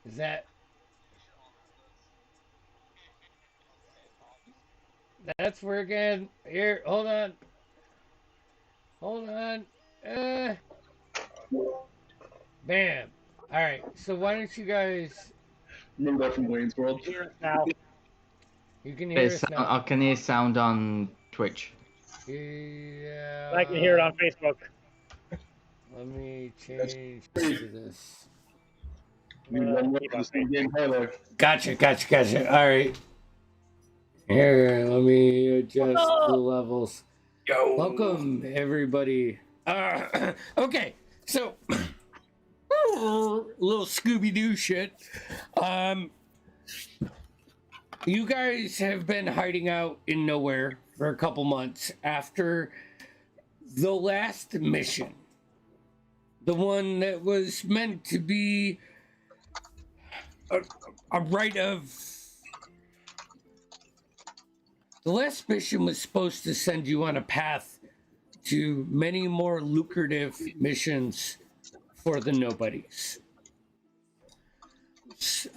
Is that's working? Here, hold on. Hold on. Uh, Bam. All right. So why don't you guys? Remember that from Wayne's World? Hear us now. You can hear us now. I can hear sound on Twitch. Yeah. I can hear it on Facebook. Let me change to this. We run with the same game highlight. Gotcha. All right. Here, let me adjust the levels. Yo. Welcome, everybody. Okay, so little Scooby Doo shit. You guys have been hiding out in nowhere for a couple months after the last mission, the one that was meant to be a rite of. The last mission was supposed to send you on a path to many more lucrative missions for the nobodies.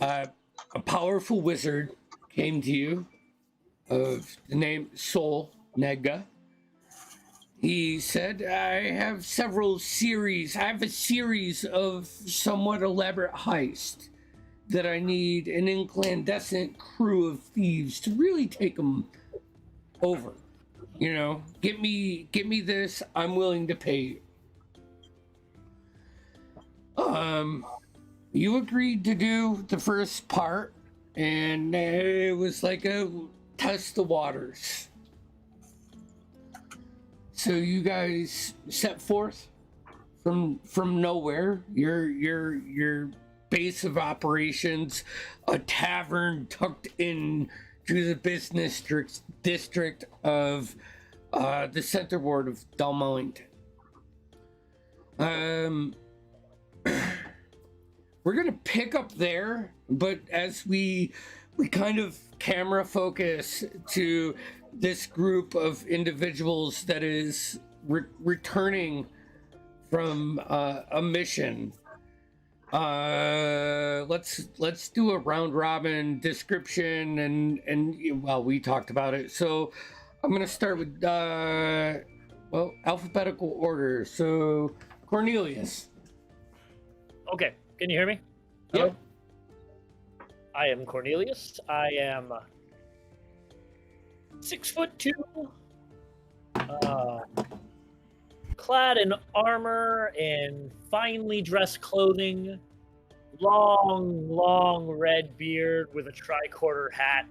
A powerful wizard came to you of the name Sol Nega. He said, I have a series of somewhat elaborate heists that I need an incandescent crew of thieves to really take them over. You know, get me this, I'm willing to pay you. You agreed to do the first part, and it was like a test the waters. So you guys set forth from nowhere, your base of operations, a tavern tucked in to the business district of the center ward of Dalmellington. We're gonna pick up there, but as we kind of camera focus to this group of individuals that is returning from a mission. Let's do a round robin description and well, we talked about it. So I'm gonna start with alphabetical order. So Cornelius. Okay, can you hear me? Yep. I am Cornelius. I am 6'2", clad in armor and finely dressed clothing, long red beard with a tricorner hat,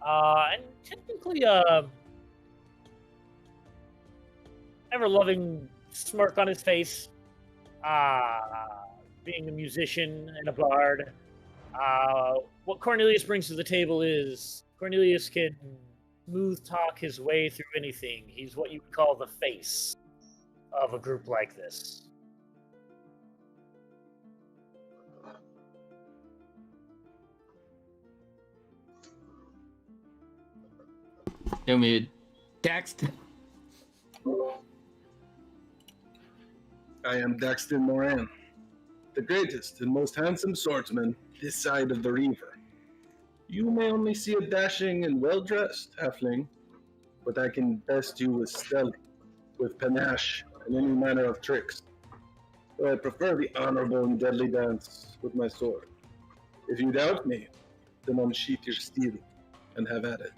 and typically ever-loving smirk on his face. Being a musician and a bard, what Cornelius brings to the table is Cornelius can smooth talk his way through anything. He's what you would call the face of a group like this. You're muted. Daxton. I am Daxton Moran, the greatest and most handsome swordsman this side of the river. You may only see a dashing and well-dressed halfling, but I can best you with stealth, with panache, and any manner of tricks. Though I prefer the honorable and deadly dance with my sword. If you doubt me, then unsheath your steel and have at it.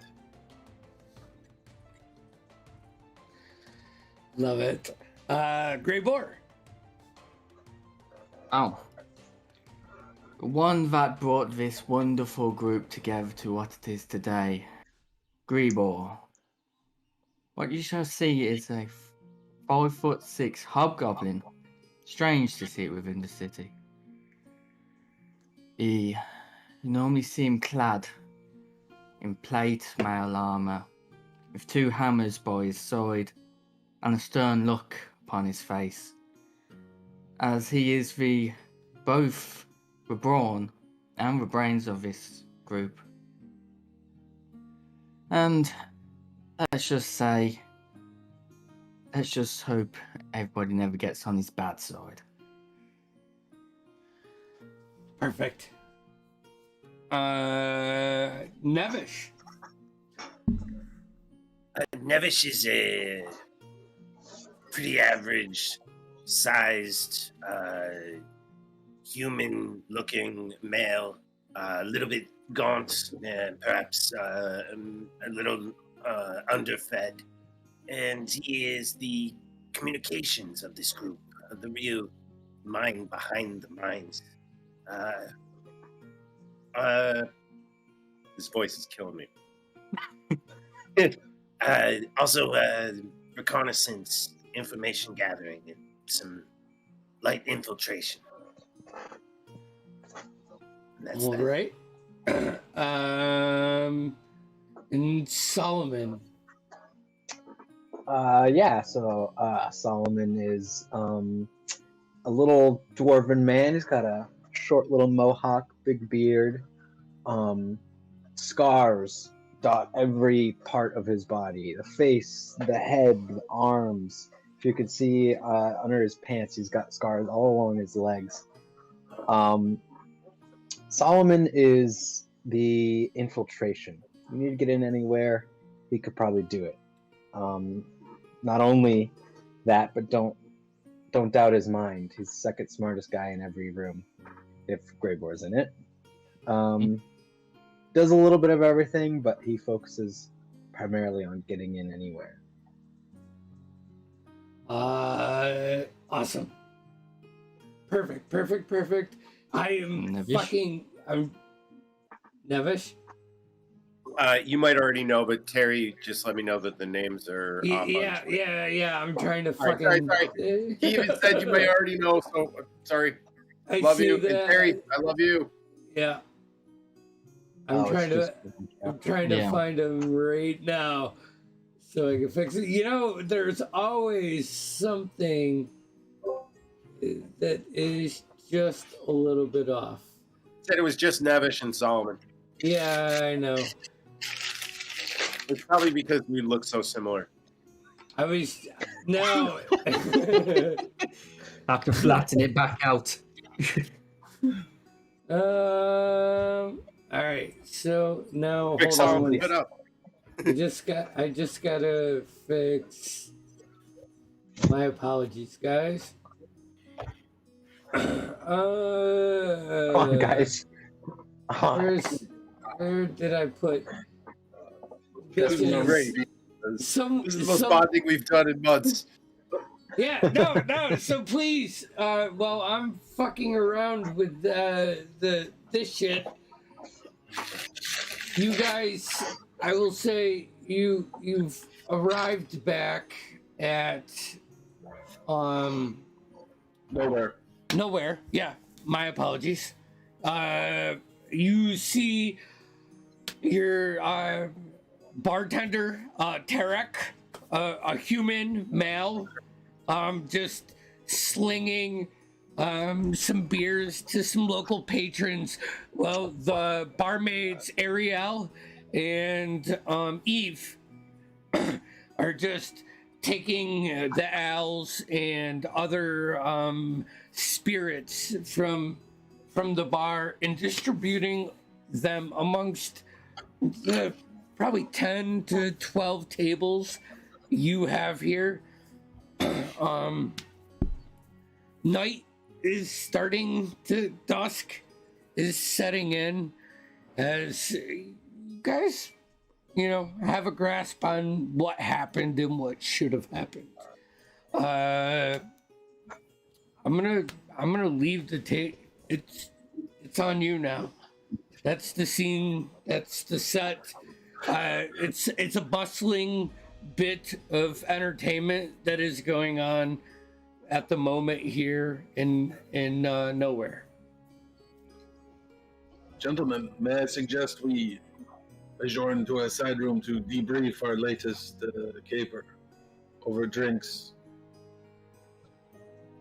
Love it. Grey Boar. Oh. The one that brought this wonderful group together to what it is today. Grebor. What you shall see is a 5'6" hobgoblin. Strange to see it within the city. You normally see him clad in plate mail armor, with 2 hammers by his side, and a stern look upon his face, as he is both the brawn and the brains of this group. And let's just hope everybody never gets on his bad side. Perfect. Nevish. Nevish is a pretty average sized human looking male, a little bit gaunt and perhaps a little underfed. And he is the communications of this group, the real mind behind the minds. His voice is killing me. Also, reconnaissance, information gathering, and some light infiltration. And that's All that. right. And Solomon. So Solomon is a little dwarven man. He's got a short little mohawk, big beard, scars dot every part of his body, the face, the head, the arms. If you could see under his pants, he's got scars all along his legs. Solomon is the infiltration. You need to get in anywhere, he could probably do it. Not only that, but don't doubt his mind. He's the second smartest guy in every room, if Greyboar's in it. Does a little bit of everything, but he focuses primarily on getting in anywhere. Awesome. Perfect. I am Nevish? I'm Nevish. You might already know, but Terry just let me know that the names are off. Yeah. I'm trying to Sorry, fucking. sorry. He even said you may already know, so sorry. I Love see you. that. And Terry, I love you. Yeah. I'm trying to Yeah. find him right now so I can fix it. You know, there's always something that is just a little bit off. Said it was just Nevish and Solomon. Yeah, I know. It's probably because we look so similar. I was no. Have to flatten it back out. All right. So now Fix hold on. Solomon it up. I just gotta fix. My apologies, guys. Come on, guys. Where did I put? This is great. This is the most bonding we've done in months. Yeah, no. So please, while I'm fucking around with this shit, you guys, I will say you've arrived back at nowhere. Yeah, my apologies. You see your bartender, Tarek, a human male, just slinging some beers to some local patrons. Well, the barmaids Ariel and Eve are just taking the ales and other spirits from the bar and distributing them amongst the probably 10 to 12 tables you have here. Night is starting to, dusk is setting in as you guys, have a grasp on what happened and what should have happened. I'm gonna leave the tape. It's on you now. That's the scene. That's the set. It's a bustling bit of entertainment that is going on at the moment here in nowhere. Gentlemen, may I suggest we adjourn to a side room to debrief our latest caper over drinks?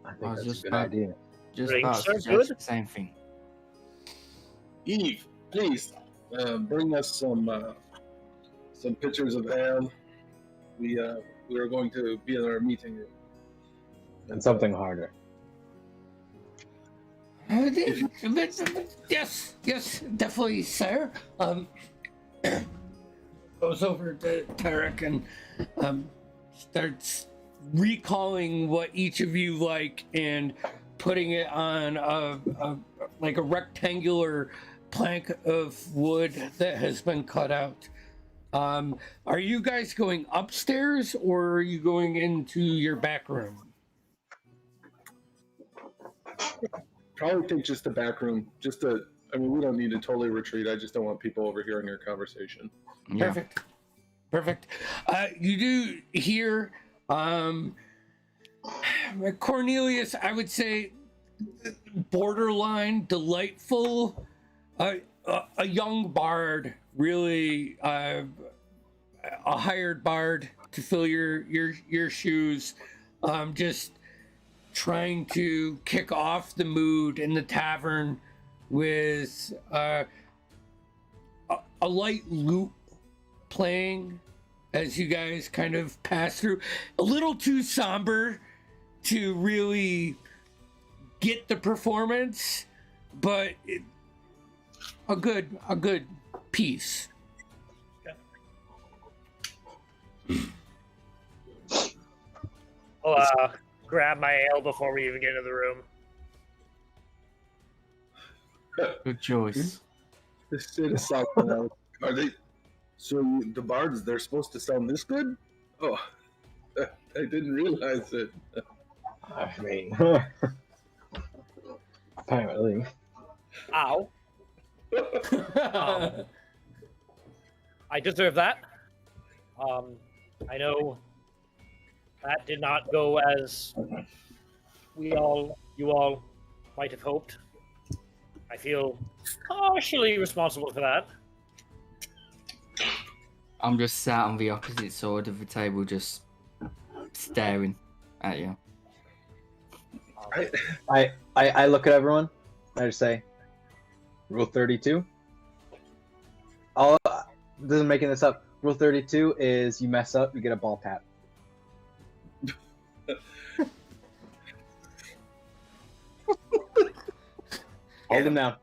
I I think was that's just a good about- idea. Just Drinks about to are suggest good. the same thing. Eve, please bring us some pictures of ale. We are going to be in our meeting room. And something harder. Yes, definitely, sir. Goes over to Tarek and starts recalling what each of you like and putting it on like a rectangular plank of wood that has been cut out. Are you guys going upstairs or are you going into your back room? Probably think just the back room. I mean, we don't need to totally retreat. I just don't want people overhearing your conversation. Yeah. Perfect. You do hear Cornelius, I would say, borderline delightful, a young bard, really a hired bard to fill your shoes, just trying to kick off the mood in the tavern with a light lute playing as you guys kind of pass through. A little too somber to really get the performance, but a good piece. I'll grab my ale before we even get into the room. Good choice. This shit is something else. Are they? So the bards, they're supposed to sound this good? Oh, I didn't realize it. I mean, apparently. Ow. I deserve that. I know that did not go as you all might have hoped. I feel partially responsible for that. I'm just sat on the opposite side of the table, just staring at you. I look at everyone. I just say, Rule 32. This is making this up. Rule 32 is you mess up, you get a ball tap. Hold him down.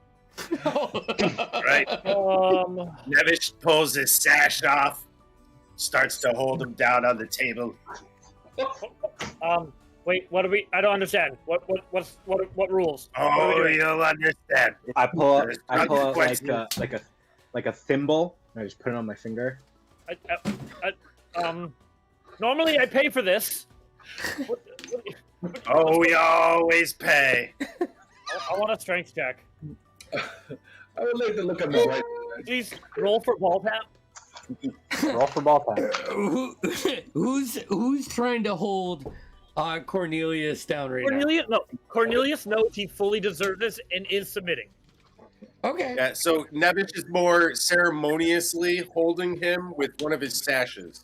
Right. Nevish pulls his sash off, starts to hold him down on the table. Wait, what are we? I don't understand. What rules? Oh, you'll understand. I pull out Consequences. like a thimble, and I just put it on my finger. Normally I pay for this. Oh, we always pay. I want a strength check. I would like to look at my right. Please roll for ball tap. Roll for ball tap. Who's trying to hold Cornelius down right Cornelius knows he fully deserves this and is submitting. now? Okay. Yeah, so Nevish is more ceremoniously holding him with one of his sashes.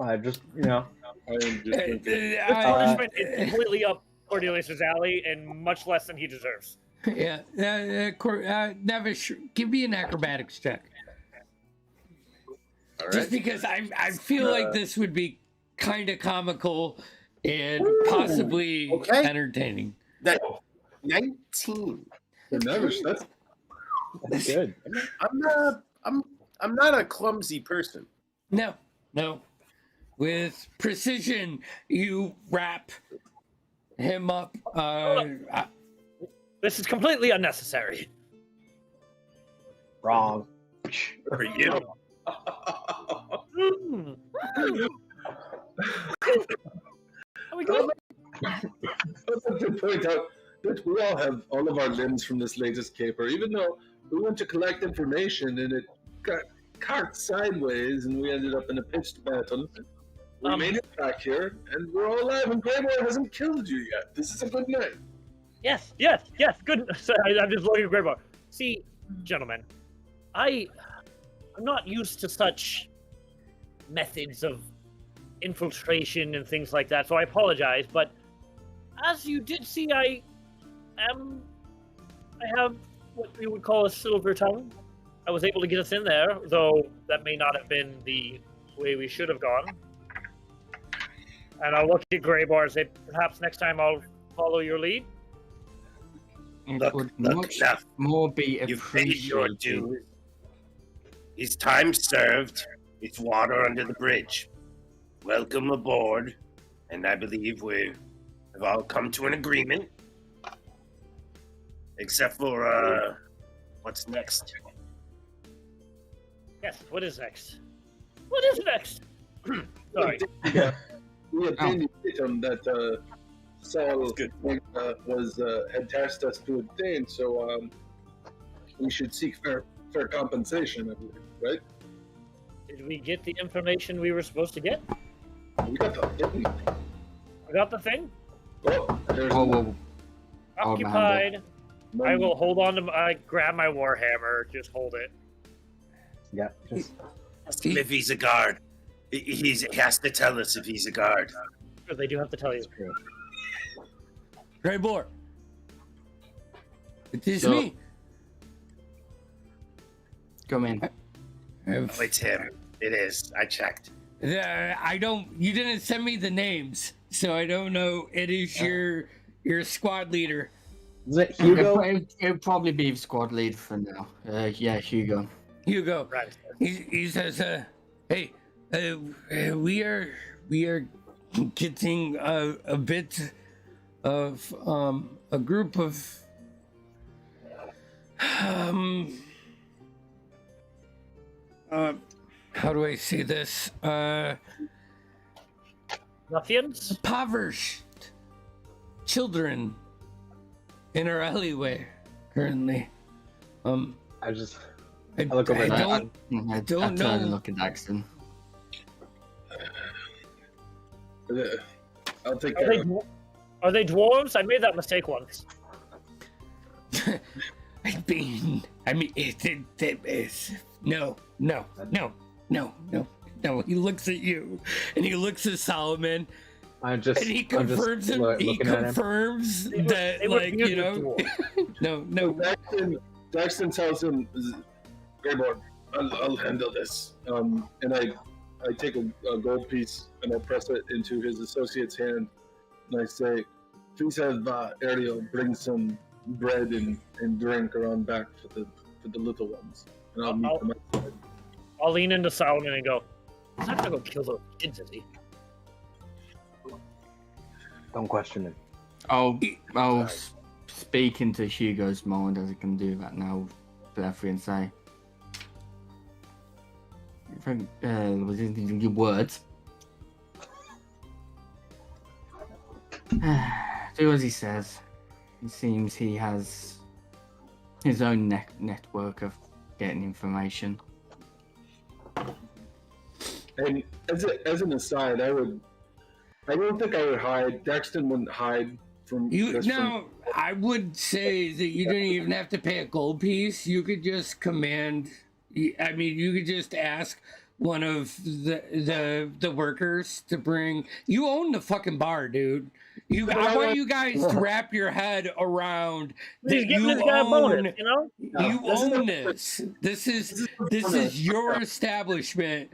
I just, I am just thinking. This punishment is completely up Cornelius' alley and much less than he deserves. Yeah. Nevish, give me an acrobatics check. All right. Just because I feel like this would be kind of comical and possibly entertaining. That 19. Nevish, that's good. I'm not a clumsy person. No. With precision, you wrap him up. This is completely unnecessary. Wrong. For you. Are we good? I'd like to point out that we all have all of our limbs from this latest caper, even though we went to collect information and it got carted sideways and we ended up in a pitched battle. We made it back here and we're all alive and Greyboy hasn't killed you yet. This is a good night. Yes, good. I'm just looking at Greybar. See, gentlemen, I'm not used to such methods of infiltration and things like that, so I apologize, but as you did see, I have what we would call a silver tongue. I was able to get us in there, though that may not have been the way we should have gone. And I'll look at Greybar and say, perhaps next time I'll follow your lead. It Look, would look, much now, more be you've paid your appreciated. dues. It's time served. It's water under the bridge. Welcome aboard. And I believe we have all come to an agreement. Except for, what's next? Yes, what is next? What is next? Sorry. We obtained the item that Saul good. had tasked us to obtain, so we should seek fair compensation, I believe, right? Did we get the information we were supposed to get? We got the thing. We got the thing? Oh, there's Oh, well, Oh, Occupied. no- I will hold on to I grab my warhammer, just hold it. Yeah, just Ask him if he's a guard. He has to tell us if he's a guard. Sure, they do have to tell you. true. Greybor. It is So- me. come in. Oh, it's him. It is. I checked. I don't. You didn't send me the names, so I don't know. It is your squad leader. Is it Hugo? It'll probably be squad lead for now. Yeah, Hugo. Hugo. Right. He says, "Hey, we are getting a bit of a group of how do I say this? Ruffians? Impoverished children in our alleyway currently. I just I look over I at don't. I Don't turn and know. look at Daxton. I'll take Are care they, of it. are they dwarves? I made that mistake once. I mean, it's no. He looks at you, and he looks at Solomon, I'm just and he I'm just confirms looking at him. that, They were like, you bearded know, dwarves. no. Daxton tells him, Greybor, I'll handle this. And I take a gold piece and I press it into his associate's hand, and I say, please have Ariel bring some bread and drink around back for the little ones, and I'll meet them outside. I'll lean into Solomon and go, he's not gonna go kill those kids, is he? Don't question it. I'll speak into Hugo's mind as I can do that now, Bleffrey, and say, was it your words? Do as he says. It seems he has his own network of getting information. And as an aside, I don't think I would hide. Daxton wouldn't hide from You this no, I would say that you didn't even have to pay a gold piece. You could just command. I mean, you could just ask one of the workers to bring. You own the fucking bar, dude. I want you guys to wrap your head around He's that giving you this guy a bonus, own. you know? You own this. This is your establishment.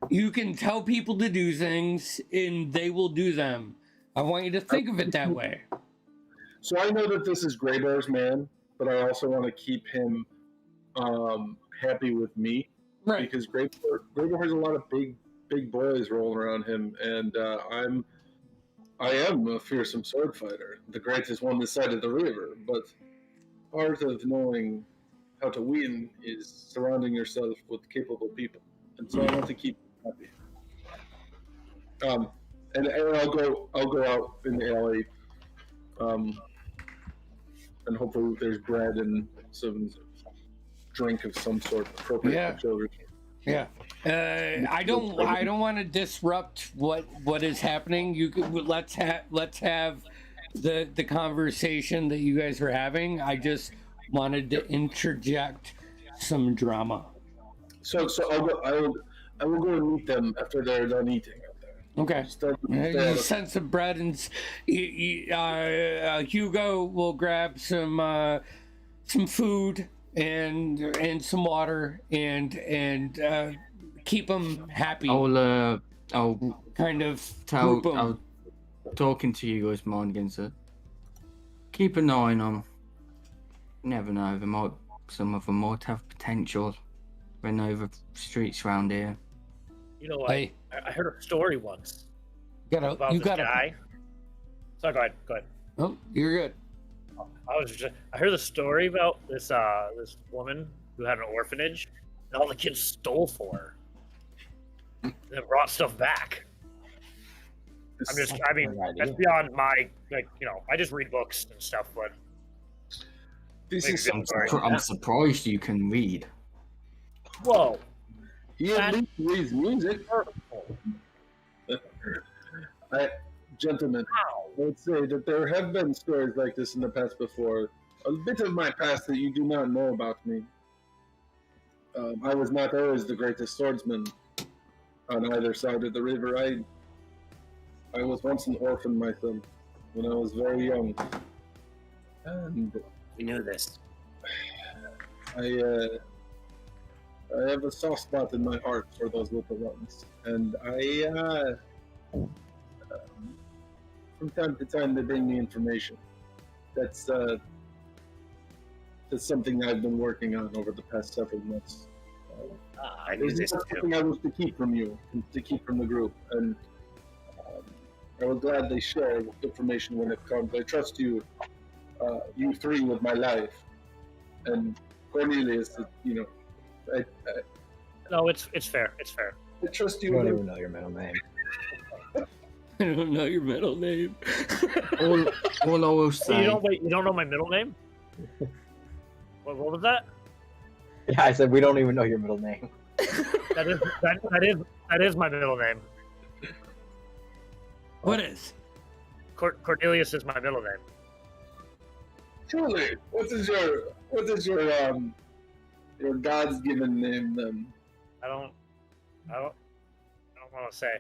You can tell people to do things, and they will do them. I want you to think of it that way. So I know that this is Greybor's man, but I also want to keep him happy with me, Right. because Greybor has a lot of big boys rolling around him, and I am a fearsome sword fighter, the greatest one this side of the river. But part of knowing how to win is surrounding yourself with capable people, and so I want to keep them happy. And I'll go out in the alley, and hopefully there's bread and some drink of some sort appropriate for children. Yeah. I don't want to disrupt what is happening. You could let's have the conversation that you guys are having. I just wanted to interject some drama. So I will go and meet them after they're done eating out there. Okay. You send some bread, and Hugo will grab some food and some water and keep them happy. I'll kind of tell. group 'em. I'll talking to Hugo's mind again, sir. keep an eye on them. Never know, some of them might have potential. Run over streets around here. You know what? Hey, I heard a story once you about gotta. this guy. So go ahead. Oh, you're good. I heard a story about this woman who had an orphanage, and all the kids stole for her, and then brought stuff back. I mean, that's beyond my, I just read books and stuff, but This is I'm surprised you can read. whoa, he at least reads music. Gentlemen, I would say that there have been stories like this in the past before. A bit of my past that you do not know about me. I was not always the greatest swordsman on either side of the river. I was once an orphan myself when I was very young, and We knew this. I have a soft spot in my heart for those little ones, and from time to time they bring me information. That's something I've been working on over the past several months. I knew this Something too. I wish to keep from you, to keep from the group, and I will gladly share information when it comes. I trust you, you three, with my life, and Cornelius. no, it's fair. It's fair. I trust You you. don't even know your middle name. I don't know your middle name. All I will say. You don't know my middle name? What was that? Yeah, I said we don't even know your middle name. That is my middle name. What is? Cornelius is my middle name. Truly, what is your God's given name then? I don't want to say.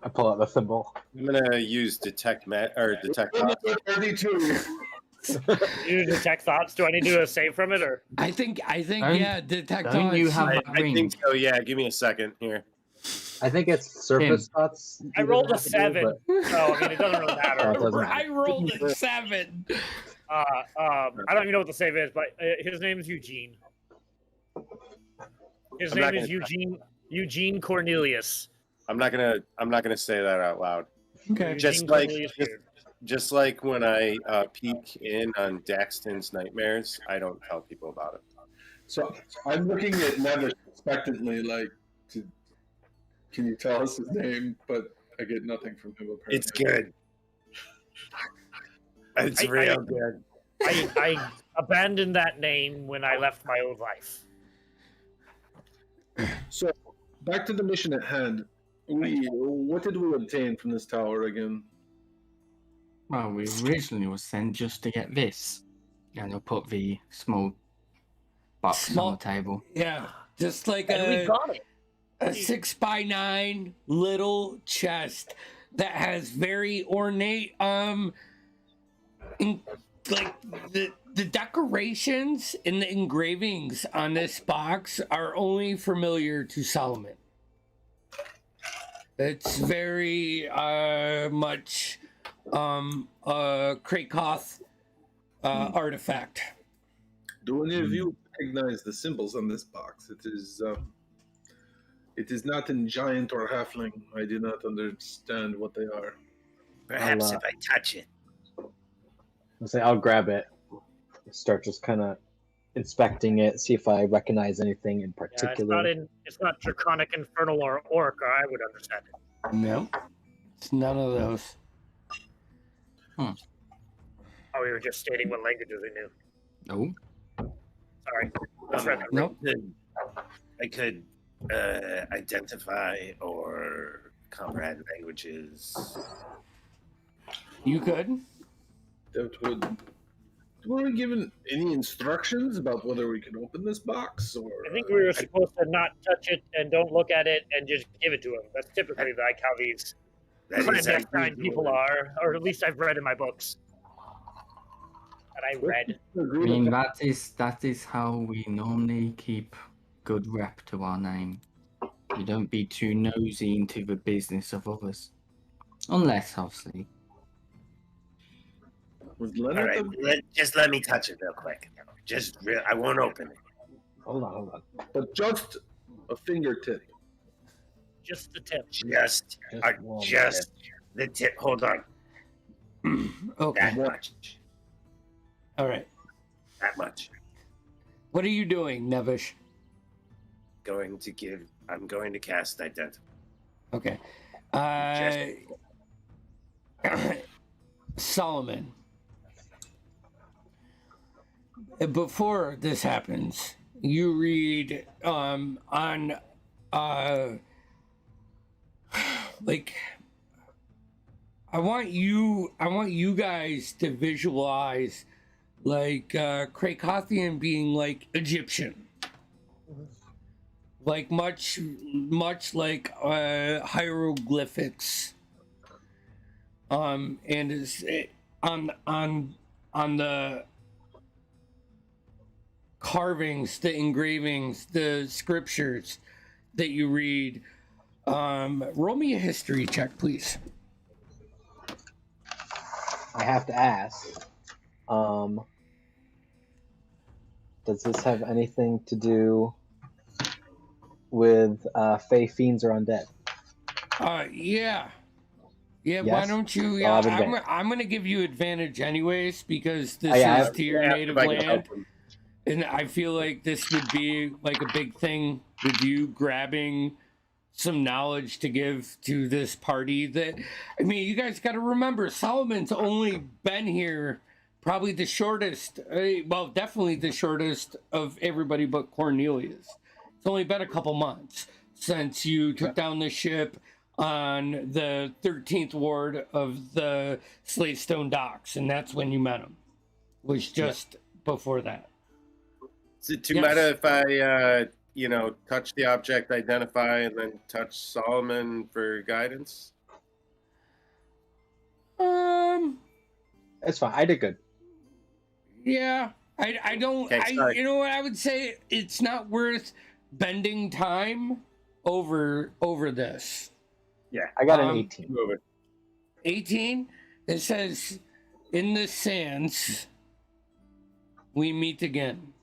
I pull out the symbol. I'm gonna use detect thoughts. 32. You detect thoughts. Do I need to do a save from it or? I think, Don't- yeah, detect don't you thoughts. have- I think so. Yeah, give me a second here. I think it's surface thoughts. I you rolled a have to do, 7, but- so I mean it doesn't really Oh, it matter. doesn't matter. I rolled a 7. I don't even know what the save is, but his name is Eugene. His I'm name not is gonna- Eugene Cornelius. I'm not gonna say that out loud. Okay. Just Eugene like Cornelius just, Beard. just like when I peek in on Daxton's nightmares, I don't tell people about it. So I'm looking at Nevis expectantly, can you tell us his name? But I get nothing from him apparently. It's good. It's real good. I abandoned that name when I left my old life. So back to the mission at hand. What did we obtain from this tower again? Well, we originally was sent just to get this, and I'll put the small box on the table. Yeah, just like And we got it. a 6x9 little chest that has very ornate like the decorations and the engravings on this box are only familiar to Solomon. It's very much a Krakoth artifact. Do any of you recognize the symbols on this box? It is not in giant or halfling. I do not understand what they are. Perhaps I'll, if I touch it. I'll grab it. Start just kind of inspecting it, see if I recognize anything in Yeah, particular. it's not Draconic, Infernal, or Orc, or I would understand it. No, it's none of those. Oh, we were just stating what languages we knew. Oh, Sorry. Misread that. Nope. I could identify or comprehend languages. You could. Were we given any instructions about whether we can open this box? Or I think we were supposed to not touch it and don't look at it and just give it to him. That's typically like how these That is clandestine unusual. people are, or at least I've read in my books. That I read. I mean that is how we normally keep good rep to our name. You don't be too nosy into the business of others, unless obviously Was All Leonard right, just let me touch it real quick. I won't open it. Hold on. but just a fingertip. Just the tip. Just one the tip. Hold on. Okay. That much. All right. That much. What are you doing, Nevish? I'm going to cast Identify. Okay. Solomon. Before this happens, you read on like I want you guys to visualize like Krakothian being like Egyptian. Like much like hieroglyphics. And is on the carvings, the engravings, the scriptures that you read. Roll me a history check, please. I have to ask. Does this have anything to do with Fey fiends or undead? Yeah. Yeah, Yes? why don't you? I'll Yeah, have advantage. I'm going to give you advantage anyways because this yeah, is to your native If I can help land. him. And I feel like this would be like a big thing with you grabbing some knowledge to give to this party that, I mean, you guys got to remember, Solomon's only been here probably the shortest, well, definitely the shortest of everybody but Cornelius. It's only been a couple months since you took down the ship on the 13th ward of the Slatestone docks, and that's when you met him. Was just before that. Is it too Yes. meta if I, touch the object, identify, and then touch Solomon for guidance? It's fine. I did good. Yeah, I don't. Okay, sorry. You know what I would say? It's not worth bending time over this. I got an 18. Move it. 18. It says, "In the sands, we meet again."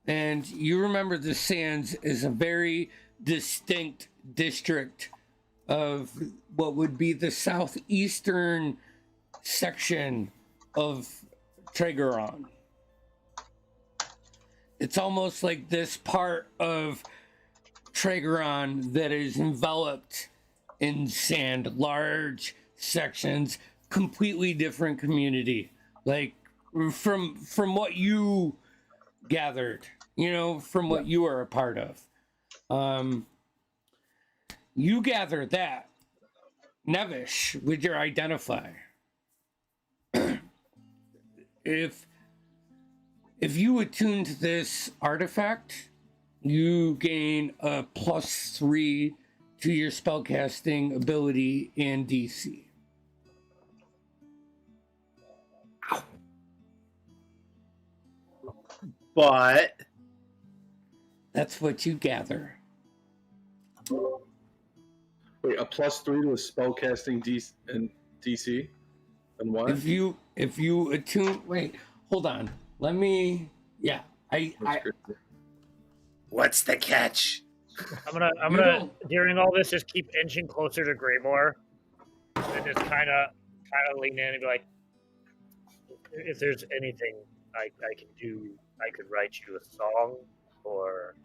And you remember the sands is a very distinct district of what would be the southeastern section of Tregeron. It's almost like this part of Tregeron that is enveloped in sand, large sections, completely different community. Like from what you gathered, from what you are a part of. You gather that, Nevish, with your identify. If you attune to this artifact, you gain a +3 to your spellcasting ability and DC. But That's what you gather. Wait, a +3 to a spellcasting DC? And why? If you attune, wait, hold on. Let me. Yeah, what's the catch? I'm gonna during all this just keep inching closer to Greymore, and just kind of lean in and be like, if there's anything I can do, I could write you a song or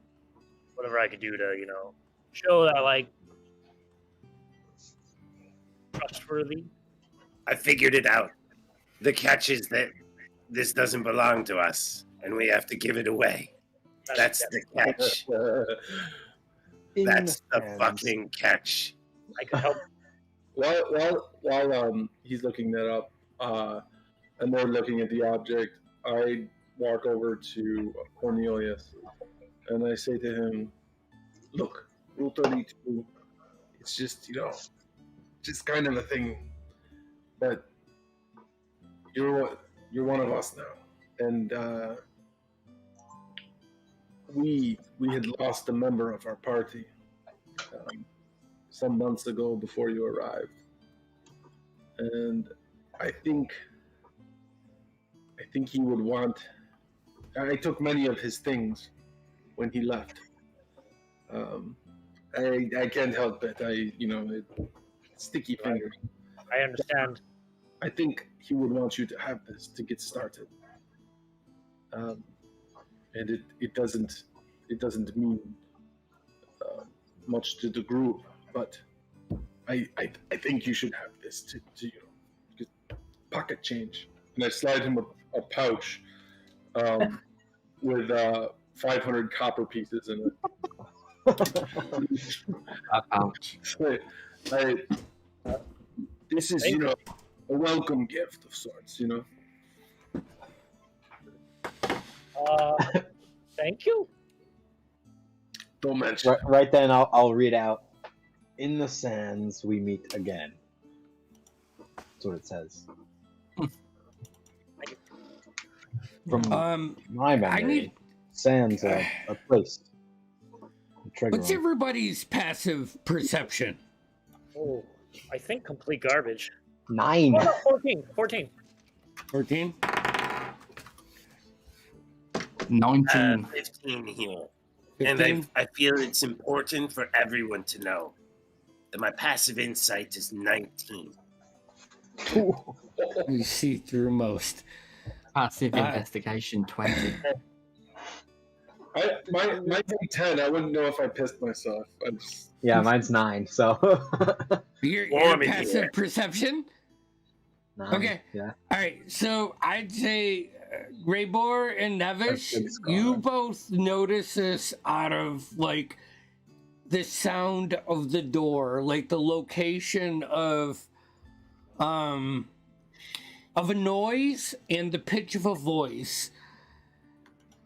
whatever I could do to show that like trustworthy. I figured it out. The catch is that this doesn't belong to us, and we have to give it away. That's the catch. That's the fucking catch. I could help. While he's looking that up, and they're looking at the object, I walk over to Cornelius, and I say to him, "Look, Rule 32, it's just just kind of a thing, but you're one of us now, and we had lost a member of our party some months ago before you arrived, and I think think he would want. I took many of his things when he left. I can't help it. Sticky fingers. I understand. I think he would want you to have this to get started. And it doesn't mean much to the group, but I think you should have this to pocket change. And I slide him a pouch with 500 copper pieces in it. Ouch. This is, a welcome gift of sorts, Thank you. Don't mention. Right then, I'll read out. In the sands we meet again. That's what it says. From my memory, sands are a place. What's everybody's passive perception? Oh, I think complete garbage. 9. Oh, no, 14. 14. 14? 19. 15 here. 15? And I feel it's important for everyone to know that my passive insight is 19. You see through most. Passive investigation 20. Mine's 10. I wouldn't know if I pissed myself. Yeah, mine's 9. So Your Warm in passive here. perception? 9. Okay. Yeah. All right. So I'd say Graybor and Nevish, That's good, you Scott. both notice this out of like the sound of the door, like the location of a noise and the pitch of a voice.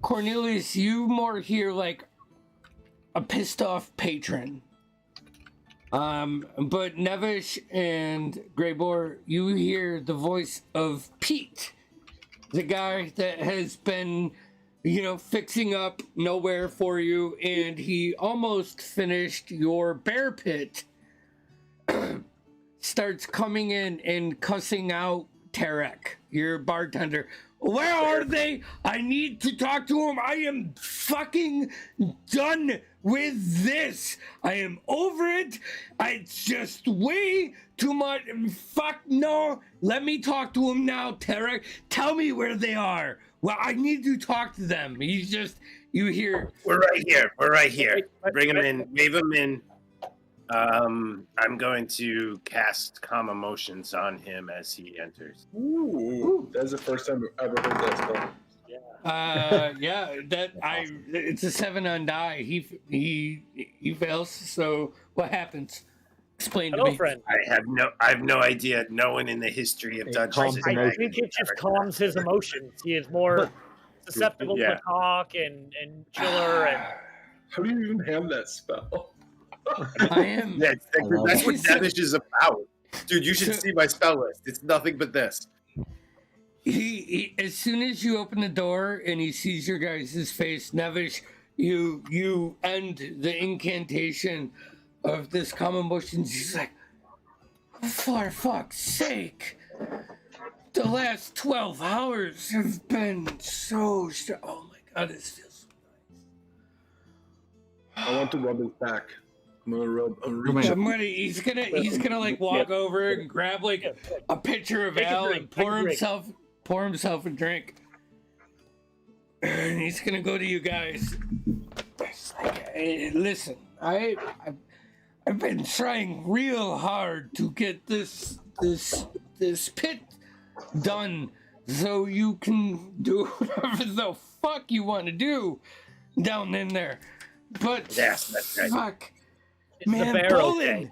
Cornelius, you more hear like a pissed off patron. But Nevish and Graybor, you hear the voice of Pete, the guy that has been, fixing up nowhere for you, and he almost finished your bear pit. Starts coming in and cussing out Tarek, your bartender. Where are they? I need to talk to him. I am fucking done with this. I am over it. It's just way too much. Fuck no. Let me talk to him now, Tarek. Tell me where they are. Well, I need to talk to them. You hear. We're right here. Wait, Bring him in. Wave him in. I'm going to cast Calm Emotions on him as he enters. Ooh, that's the first time I've ever heard that stuff. It's a 7 on die. He fails. So what happens? Explain to Hello, me. friend. I have no idea. No one in the history of Dungeons calms and I emotions. think it just calms his emotions. He is more susceptible Yeah. to talk and chiller and How do you even have that spell? I am. That's love what it. Devish is about. Dude, you should So- see my spell list. It's nothing but this. He as soon as you open the door and he sees your guys' face, Nevish, you end the incantation of this calm emotions. He's like, for fuck's sake. The last 12 hours have been so oh my god, this feels so I want to rub his back. I'm gonna rub. He's gonna like walk over and grab like a pitcher of Take a ale drink, and take a pour himself a drink. And he's gonna go to you guys. It's like, hey, listen, I've been trying real hard to get this pit done so you can do whatever the fuck you want to do down in there. But Yes, that's right. fuck. it's the Man, bear okay.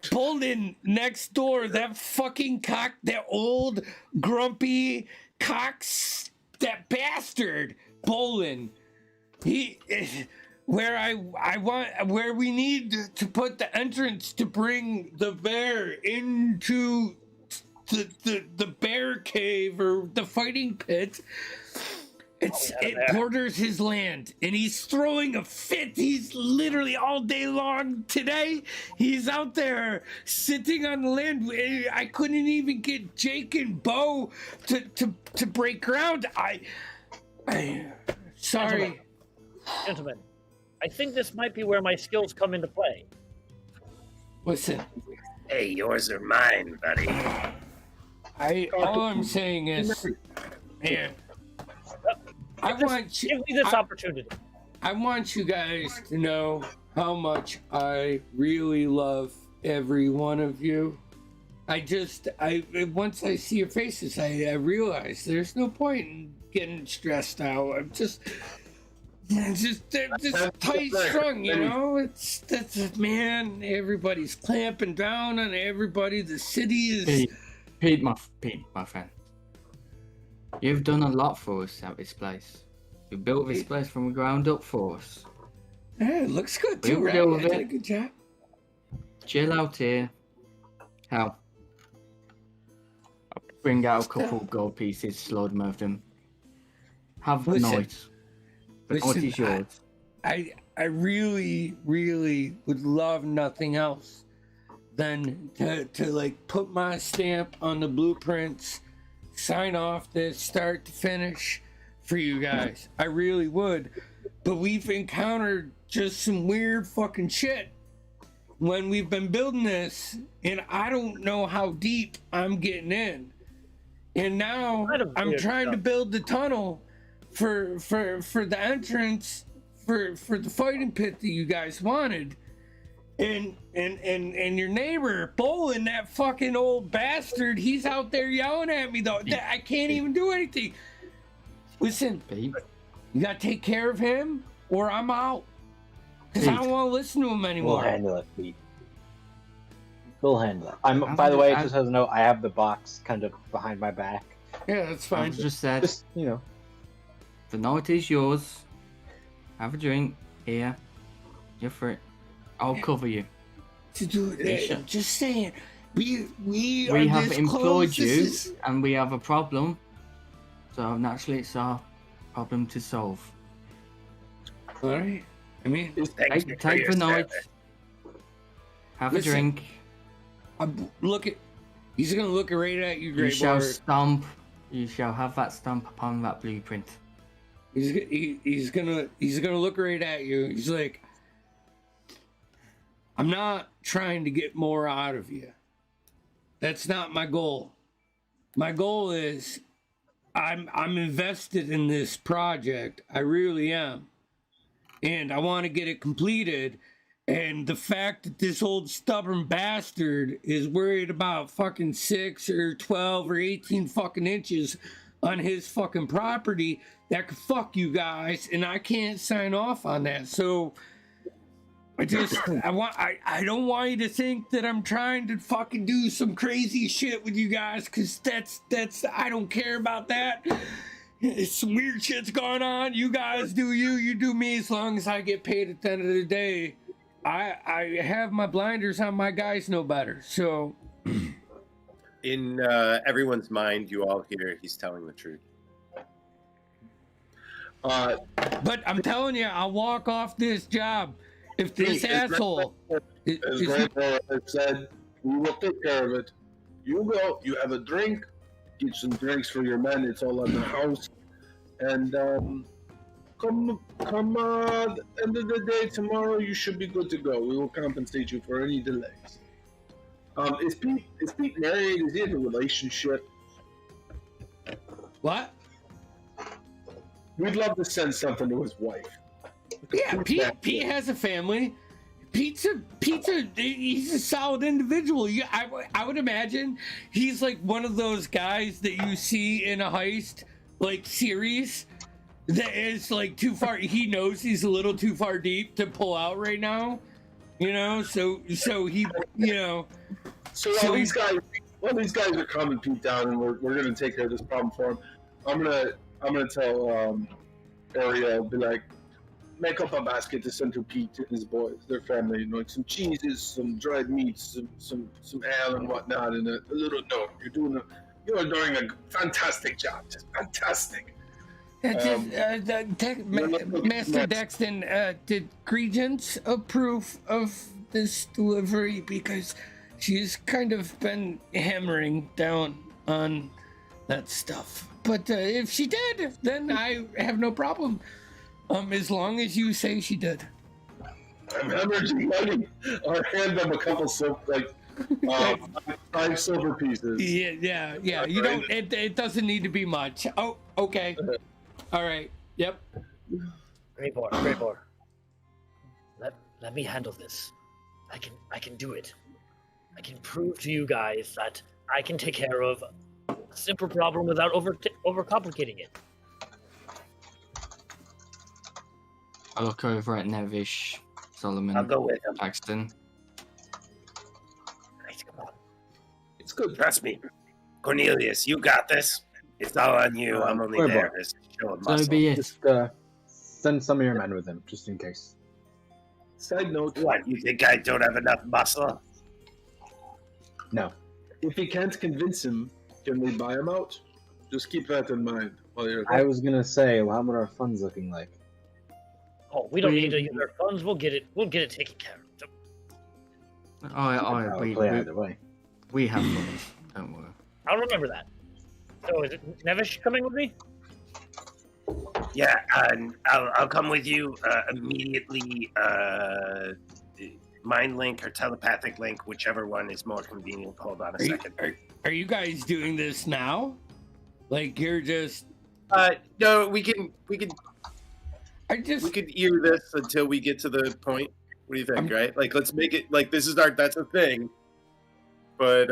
Bolin next door, that fucking cock, that old grumpy cocks, that bastard, Bolin. He, where we need to put the entrance to bring the bear into the bear cave or the fighting pit. It borders his land, and he's throwing a fit. He's literally all day long today. He's out there sitting on the land. I couldn't even get Jake and Bo to break ground. Sorry, Gentlemen, I think this might be where my skills come into play. listen. Hey, yours are mine, buddy. All I'm saying is, man. Give me this opportunity. I want you guys to know how much I really love every one of you. Once I see your faces, I realize there's no point in getting stressed out. I'm just tight strung, you know. Man. Everybody's clamping down on everybody. The city is. Pete, my friend. You've done a lot for us at this place. You built this place from the ground up for us. Yeah, it looks good too, right? Deal with I did it. a good job. Chill out here. How? I'll bring out a couple gold pieces, slowed them of them. Have the night. The night is yours. I really, really would love nothing else than to like put my stamp on the blueprints, sign off this start to finish for you guys. I really would. But we've encountered just some weird fucking shit when we've been building this, and I don't know how deep I'm getting in. And now I'm trying to build the tunnel for the entrance for the fighting pit that you guys wanted. And your neighbor, Bolin, that fucking old bastard, he's out there yelling at me though. I can't even do anything. Listen, you gotta take care of him or I'm out. Because I don't want to listen to him anymore. We'll handle it, Pete. We'll handle it. By the way, just as a note, I have the box kind of behind my back. Yeah, that's fine. Just said, you know. the night is yours. Have a drink here. You're free. I'll cover you. To do it, just saying. We have employed you, and we have a problem. So naturally, it's our problem to solve. All right. I mean, take the night. Have a drink. He's gonna look right at you, Grey You shall Bard. stamp. You shall have that stamp upon that blueprint. He's gonna look right at you. He's like, I'm not trying to get more out of you. That's not my goal. My goal is I'm invested in this project. I really am. And I want to get it completed. And the fact that this old stubborn bastard is worried about fucking 6 or 12 or 18 fucking inches on his fucking property, that could fuck you guys, and I can't sign off on that. So I don't want you to think that I'm trying to fucking do some crazy shit with you guys, because that's I don't care about that. Some weird shit's going on. You guys do you do me, as long as I get paid at the end of the day. I have my blinders on, my guys know better. So In everyone's mind, you all hear he's telling the truth. but I'm telling you, I'll walk off this job if this asshole As Grandpa has said, we will take care of it. You go, you have a drink, get some drinks for your men, it's all at the house. And come the end of the day tomorrow, you should be good to go. We will compensate you for any delays. Is Pete married? Is he in a relationship? What? We'd love to send something to his wife. Yeah, Pete has a family. He's a solid individual. I would imagine he's like one of those guys that you see in a heist like series that is like too far. He knows he's a little too far deep to pull out right now. You know, so he, you know. So while these guys are calming Pete down, and we're gonna take care of this problem for him, I'm gonna tell Ariel, be like, make up a basket to send to Pete and his boys, their family, you know, like some cheeses, some dried meats, some ale and whatnot, and a little note. You're doing a fantastic job, just fantastic. Master Daxton, did Regents approve of this delivery? Because she's kind of been hammering down on that stuff. But if she did, then I have no problem. As long as you say she did. I'm hemorrhaging money. Or hand them a couple five silver pieces. Yeah. You don't. It doesn't need to be much. Oh, okay. All right. Yep. Great boy. Let me handle this. I can do it. I can prove to you guys that I can take care of a simple problem without overcomplicating it. I look over at Nevish, Solomon, I'll go with him. Paxton. Guys, come on. It's good. Trust me. Cornelius, you got this. It's all on you. I'm only Where, there boy? to show a So muscle. be it. Just send some of your men with him, just in case. Side note, What, you think I don't have enough muscle? No. if he can't convince him, can we buy him out? Just keep that in mind while you're I was gonna say, well, how are our funds looking like? Oh, we don't need to use our funds. We'll get it taken care of. We play either way. We have funds. Don't worry. I'll remember that. So is it Nevish coming with me? Yeah, and I'll come with you immediately. Mind link or telepathic link, whichever one is more convenient. Hold on a second. Are you guys doing this now? Like you're just? No, we can I just. we could ear this until we get to the point. What do you think? Right? Like, let's make it like this is that's a thing. But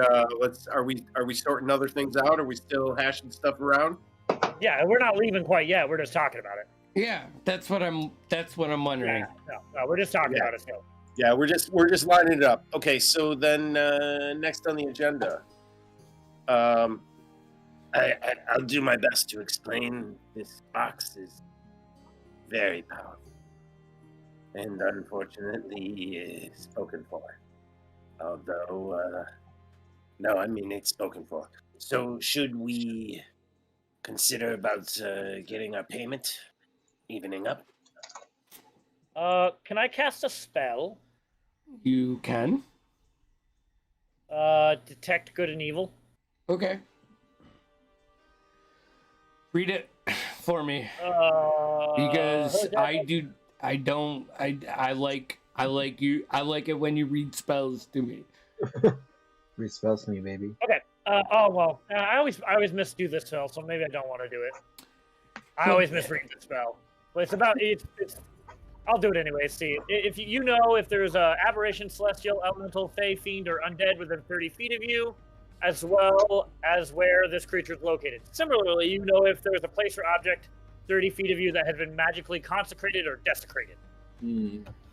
are we sorting other things out? Are we still hashing stuff around? Yeah, we're not leaving quite yet. We're just talking about it. Yeah, that's what I'm wondering. Yeah, no, we're just talking about it still. Yeah, we're just lining it up. Okay, so then next on the agenda. I'll do my best to explain. This box is very powerful, and unfortunately, spoken for. Although, no, I mean it's spoken for. So, should we consider about getting our payment evening up? Can I cast a spell? You can. Detect good and evil. Okay. Read it for me because I like it when you read spells to me. Read spells to me, baby. Okay. I always misdo this spell, so maybe I don't want to do it. I always misread the spell. But it's I'll do it anyway. See, if you know if there's a aberration, celestial, elemental, fey, fiend, or undead within 30 feet of you, as well as where this creature is located. Similarly, you know if there's a place or object 30 feet of you that has been magically consecrated or desecrated.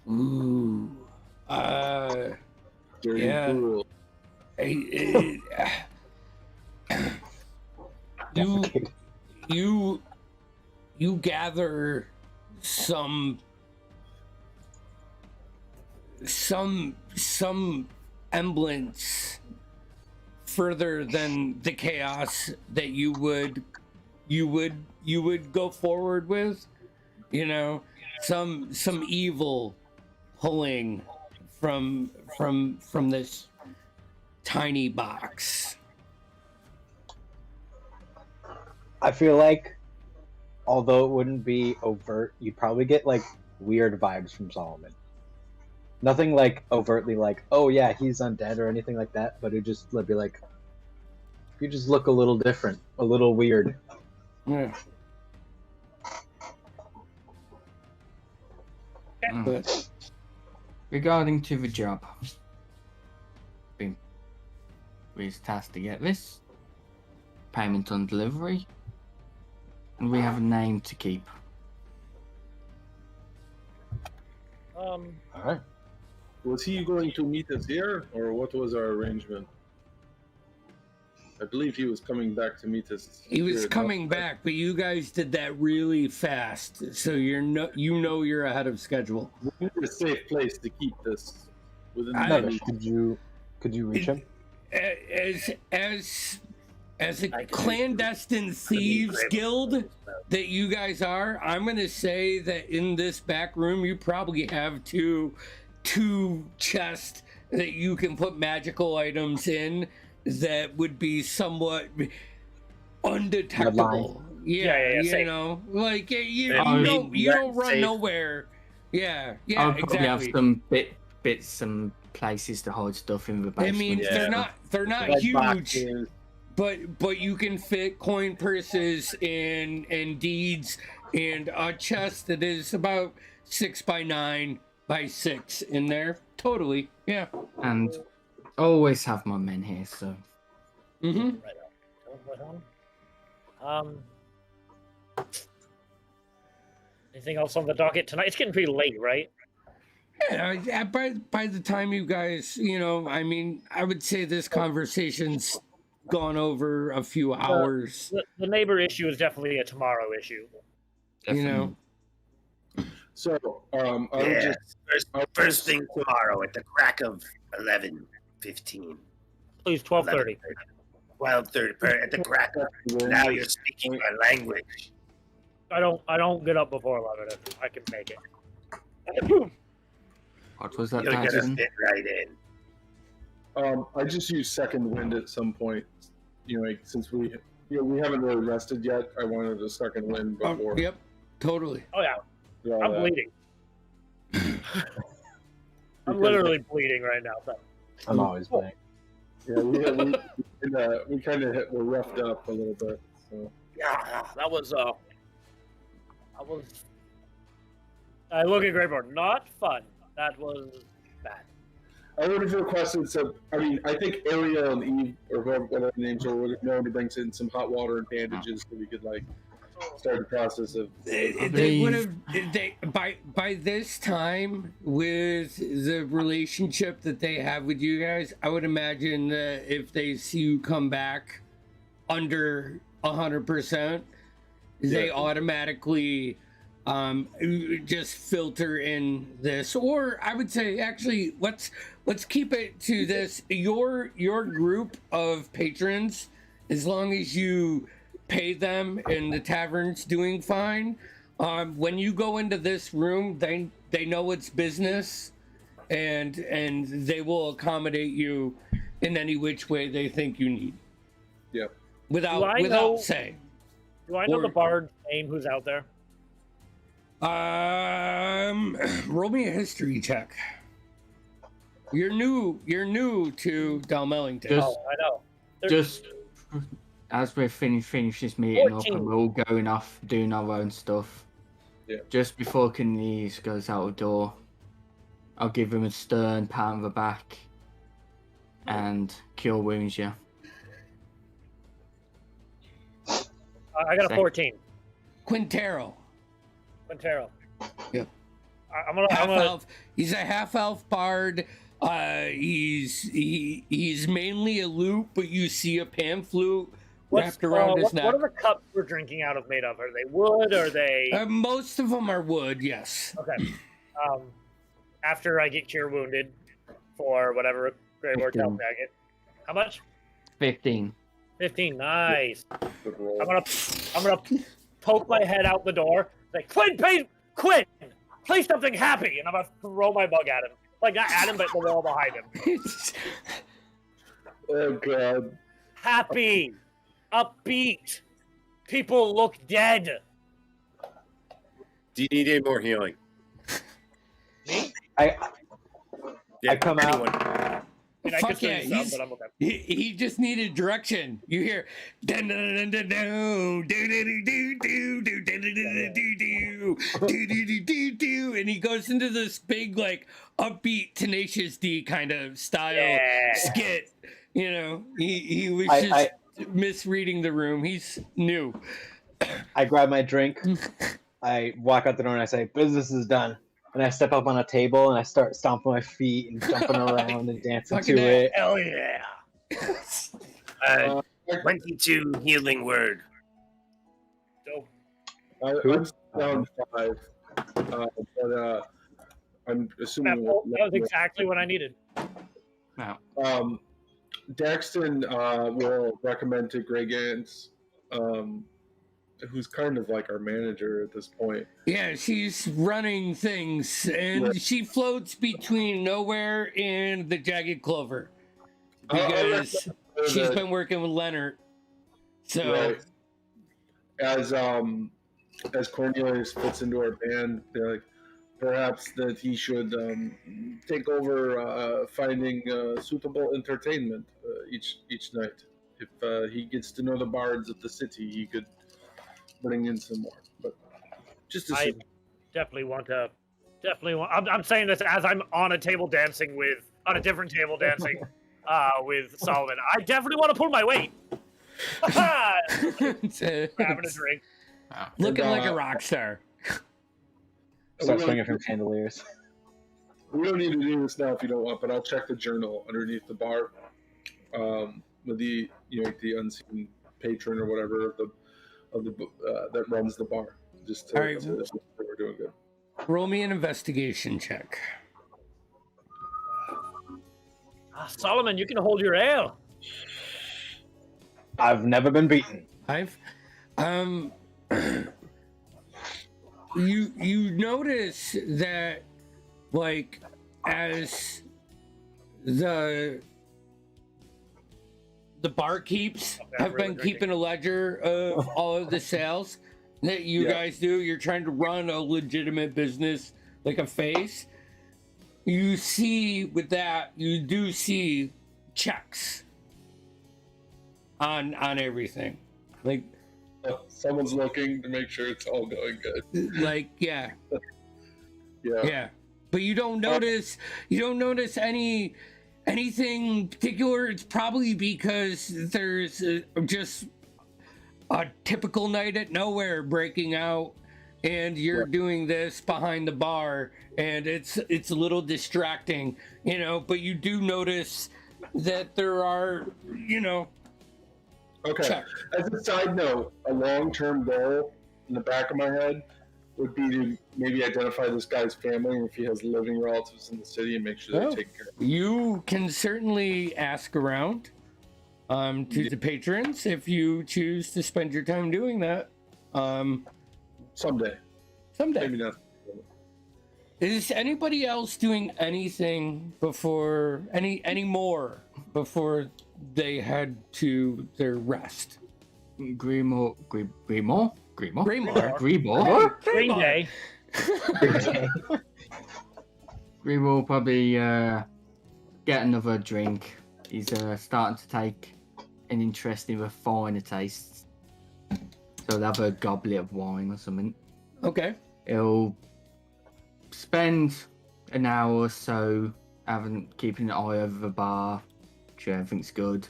Ooh. Very Yeah. cool. You gather some semblance further than the chaos that you would go forward with, you know, some evil pulling from this tiny box. I feel like, although it wouldn't be overt, you'd probably get like weird vibes from Solomon. Nothing like overtly like, oh yeah, he's undead or anything like that, but it just would be like, you just look a little different, a little weird. Yeah. But Regarding to the job, we're tasked to get this payment on delivery, and we have a name to keep. Alright. Was he going to meet us here, or what was our arrangement? I believe he was coming back to meet us. he was here. coming back, but you guys did that really fast, so you're ahead of schedule. We need a safe place to keep this within the I- Nevish, could you reach him? As a I can- clandestine thieves guild that you guys are, I'm gonna say that in this back room you probably have two chests that you can put magical items in that would be somewhat undetectable. Yeah, You same. know, like you And don't less run safe. nowhere. Yeah, I'll probably exactly. have some bits and places to hide stuff in the I basement. mean, Yeah. they're not Red huge, boxes. but you can fit coin purses and deeds and a chest that is about 6x9x6 in there. Totally, yeah. And I always have my men here, so Mm-hmm. Anything else on the docket tonight? It's getting pretty late, right? Yeah, by the time you guys, I mean, I would say this conversation's gone over a few hours. The neighbor issue is definitely a tomorrow issue. You know, So, I would Yeah. just First thing tomorrow at the crack of 11:15. Please, 12:30. 12:30 at the crack of. Now you're speaking my language. I don't get up before 11 if I can make it. what was that, You're gonna Dyson? fit right in. I just use second wind at some point. Like since we haven't really rested yet, I wanted a second wind before. yep, totally. Oh yeah, all I'm that. bleeding. I'm literally bleeding right now. So. I'm always playing. Yeah, we kind of were roughed up a little bit. So. Yeah, that was. I look at Greyboard. Not fun. That was bad. I would have requested some. I mean, I think Ariel and Eve, or whatever the names are, would have known to bring in some hot water and bandages so we could start the process of. They would have. By this time, with the relationship that they have with you guys, I would imagine that if they see you come back under 100%, they automatically just filter in this. Or I would say, actually, let's keep it to this. Your group of patrons, as long as you pay them and the tavern's doing fine, when you go into this room, they know it's business, and they will accommodate you in any which way they think you need. Yeah. Without saying. Do I know Or- the bard's name who's out there? Roll me a history check. You're new to Dalmellington. Just- Oh, I know. Just as we finish this meeting up 14. and we're all going off doing our own stuff. Yeah. Just before Cornelius goes out the door, I'll give him a stern pat on the back and cure wounds you. I got a Second. 14. Quintero. Quintero. Yep. I'm gonna. Half elf. He's a half elf bard. He's mainly a lute, but you see a pan flute wrapped around his neck. What are the cups we're drinking out of made of? Are they wood? Are they? Most of them are wood. Yes. Okay. After I get cure wounded for whatever Greyboard tells me I get. How much? 15. 15. Nice. Good roll. I'm gonna poke my head out the door. Like Quinn, play something happy, and I'm gonna throw my bug at him. Like not at him, but the wall behind him. Oh god. Happy, upbeat. People look dead. Do you need any more healing? I Yeah, come out- anyone. I mean, I Fuck could yeah, say some, he's- but I'm okay. he just needed direction. You hear dun dun dun dun dun do do do do do do do do do do do, and he goes into this big upbeat Tenacious D kind of style Yeah. skit. He was I- just misreading the room. He's new. I grab my drink. I walk out the door and I say, "Business is done." And I step up on a table and I start stomping my feet and jumping around and dancing Fucking to it. Hell yeah. 22 healing word. Dope. I'm down 5, but I'm assuming. That was exactly what I needed. Now, Daxton will recommend to Grey Gans, who's kind of like our manager at this point. Yeah, she's running things, and Right. she floats between nowhere and the Jagged Clover I because recommend she's that- been working with Leonard. So, Right. As Cornelius fits into our band, they're like, perhaps that he should take over finding suitable entertainment each night. If he gets to know the bards of the city, he could bring in some more. But just a I definitely want to. I'm saying this as I'm on a table dancing on a different table dancing with Solomon. I definitely want to pull my weight. Grabbing a drink. looking like a rock star. Start swinging from chandeliers. we don't need to do this now if you don't want, but I'll check the journal underneath the bar with the the unseen patron or whatever of the that runs the bar. Just to, All right. to we're doing good. Roll me an investigation check. Solomon, you can hold your ale. I've never been beaten. I've you notice that like as the barkeeps have been keeping a ledger of all of the sales that you guys do. You're trying to run a legitimate business like a face. You see with that, you do see checks on everything. Like Someone's looking to make sure it's all going good. like yeah. Yeah. Yeah. But you don't notice anything particular. It's probably because there's just a typical night at nowhere breaking out and you're doing this behind the bar and it's a little distracting, but you do notice that there are, Okay. check. As a side note, a long-term goal in the back of my head would be to maybe identify this guy's family and if he has living relatives in the city and make sure they're taken care of. You can certainly ask around to the patrons if you choose to spend your time doing that. Someday. Someday. Maybe not. Is anybody else doing anything before any more before they head to their rest? Grimoire. Green Day. Grimoire will probably get another drink. He's starting to take an interest in finer tastes. So he'll have a goblet of wine or something. Okay. He'll spend an hour or so keeping an eye over the bar, sure everything's good.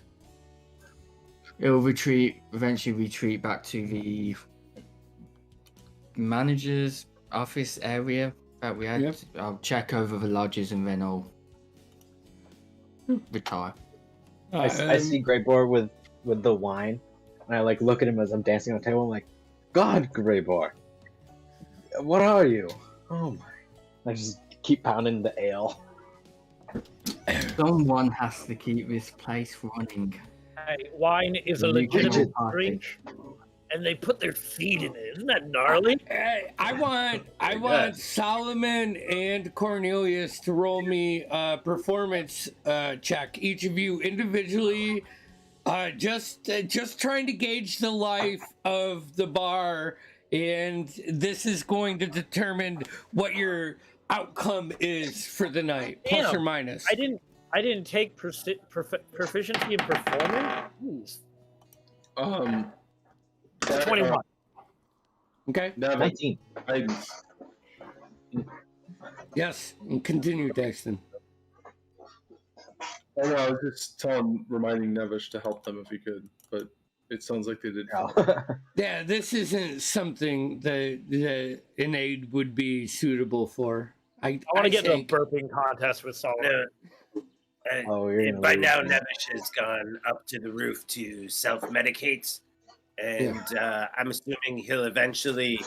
He'll eventually retreat back to the manager's office area that we had. Yep. I'll check over the lodges and then I'll retire. I see Greyboar with the wine, and I look at him as I'm dancing on the table. I'm like, God, Greyboar, what are you? Oh my! I just keep pounding the ale. Someone has to keep this place running. Hey, wine is a You can legitimate all drink, and they put their feet in it. Isn't that gnarly? I want Solomon and Cornelius to roll me a performance check. Each of you individually, just trying to gauge the life of the bar, and this is going to determine what your outcome is for the night, plus Damn. or minus. I didn't take proficiency in performance. Jeez. 21. Okay. Nevin, 19. Yes. And continue, Daxton. I know, I was just reminding Nevish to help them if he could, but it sounds like they did. Yeah, this isn't something that an aid would be suitable for. I want to get in a think- burping contest with Solomon. And, Oh, you're and gonna by lose. now, Nevish has gone up to the roof to self-medicate, and I'm assuming he'll eventually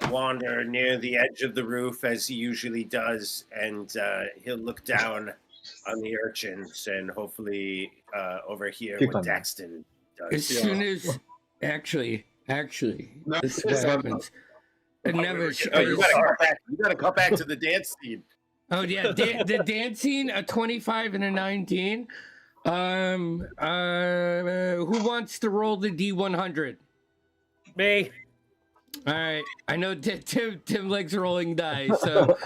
wander near the edge of the roof as he usually does, and he'll look down on the urchins, and hopefully over here Keep what on that. Daxton As does. soon as actually, No, this is what it's happens. And Oh, Nevish, oh, you as- gotta cut back. You gotta cut back to the dance scene. oh yeah, the dancing, a 25 and a 19. Who wants to roll the D100? Me. All right, I know Tim likes rolling dice, so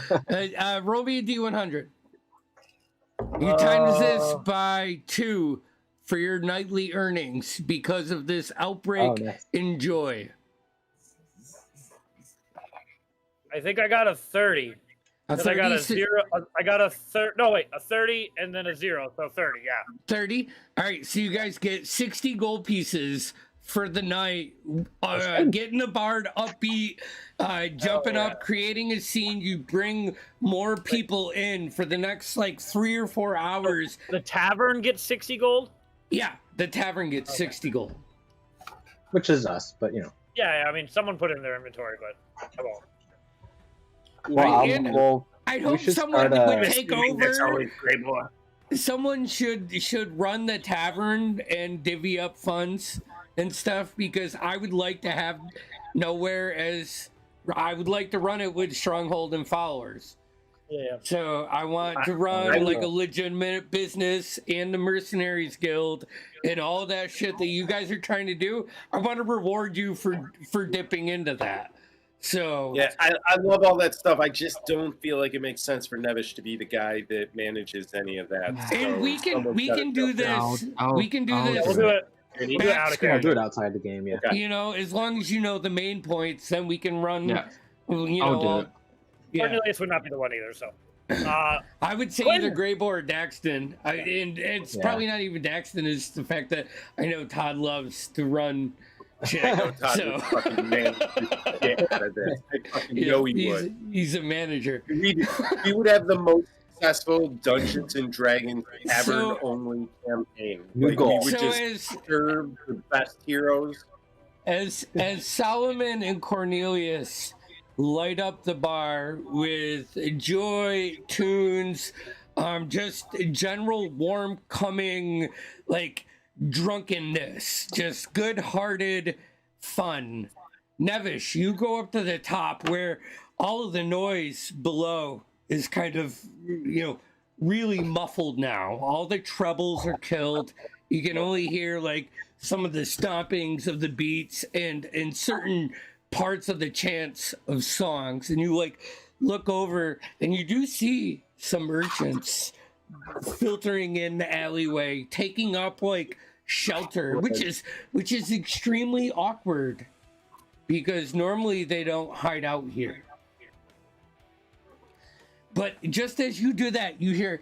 roll me a D100. You times this by 2 for your nightly earnings because of this outbreak. Oh, nice. Enjoy. I think I got a 30. A Then I got a 30, zero. I got a 30. No, wait, a 30 and then a 0. So 30, yeah. 30. All right, so you guys get 60 gold pieces for the night. Getting the bard upbeat, jumping up, creating a scene. You bring more people in for the next like 3 or 4 hours. The tavern gets 60 gold? Yeah, the tavern gets 60 gold. Which is us, but you know. Yeah, I mean, someone put it in their inventory, but I won't. Well, And well, I'd we hope should someone start, would take That's over. always great, boy. Someone should run the tavern and divvy up funds and stuff, because I would like to have Nowhere as I would like to run it with Stronghold and followers. Yeah. So I want to run I like will. a legitimate business and the Mercenaries Guild and all that shit that you guys are trying to do. I want to reward you for dipping into that. So Yeah, I love all that stuff. I just don't feel like it makes sense for Nevish to be the guy that manages any of that. and So we can someone's gotta do jump in. this. We can do I'll this. We'll do it. And We'll do it out of yeah, do character. it outside the game. Yeah. Okay. You know, as long as you know the main points, then we can run. Yeah, You I'll know, do it. yeah. Cornelius would not be the one either, so. I would say Quinn. either Greyboar or Daxton. And it's Yeah. probably not even Daxton. It's the fact that I know Todd loves to run shit. I know Todd So- would fucking manage the shit out of this. I fucking You know he he's, would. he's a manager. We would have the most successful Dungeons and Dragons tavern So- only campaign. New Like, goal. we would So just serve the best heroes. as Solomon and Cornelius light up the bar with joy tunes, just general warm coming like drunkenness, just good-hearted fun. Nevish, you go up to the top where all of the noise below is kind of, really muffled now. All the trebles are killed. You can only hear like some of the stompings of the beats and certain parts of the chants of songs. And you like look over and you do see some merchants filtering in the alleyway, taking up like shelter, which is extremely awkward because normally they don't hide out here. But just as you do that, you hear